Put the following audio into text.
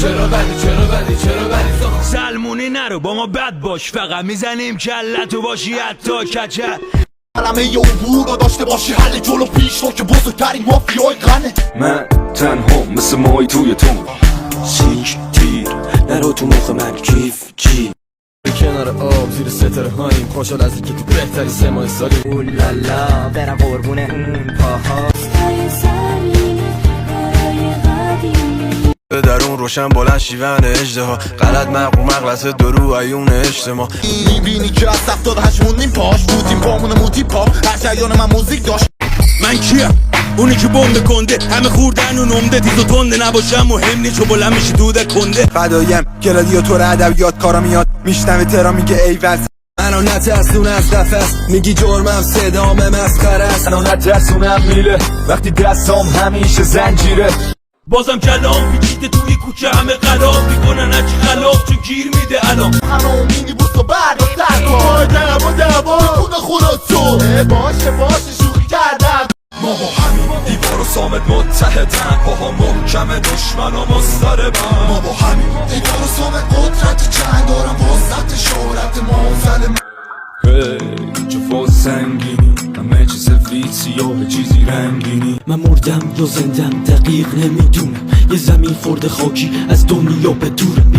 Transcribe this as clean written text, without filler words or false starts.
چرا بدی سلمونی نرو با ما بد باش، فقط میزنیم کلتو باشی حتی کچل. کلمه یه عبور رو داشته باشی حل جلو پیش رو که بزرگترین مافیای قنه. من تنها مثل مای توی تون سیک تیر نرو تو مخ من کیف چی کنار آب زیر ستاره هاییم خوشحال از اینکه تو بهتری سمای سالیم. اولالا برم قربونه اون پاها درون روشن بلند شیون اجدها غلط مقبول مغلطه درو عیون اجتماع. میبینی که از 78 موندیم پاش بودیم پامون موتی پا هر جریان من موزیک داشت. من کیم؟ اونی که بمب کنده همه خوردن و نمده تیز و تنده نباشم مهم نی چو بلند میشی دوده کنده. فدایم گلادیاتور ادبیات کارا میاد میشنوه ترا میگه ایول. منو نترسون از قفس میگی جرمم صدام مسخره است. منو نترسونم میله وقتی دستام همیشه زنجیره. بازم کلام پیچیده توی کوچه همه قلاب میکنن هرچی خلاف چون گیر میده الان. همه مینی بوست و بردار ترکا دعوا خونه خودتو باشه شوخی کردم. ما با همین دیوار و سامت متحدن پاها محکم دشمن و مضطربن. ما با همین دیوار و سامت قدرت جنگ دارم وسط شهرت موزل. چه فاز سنگینی همه چیز سفید سیاه چیزی رنگینی. من مردم یا زندم دقیق نمیدونم، یه زمین خورده خاکی از دنیا به دورم.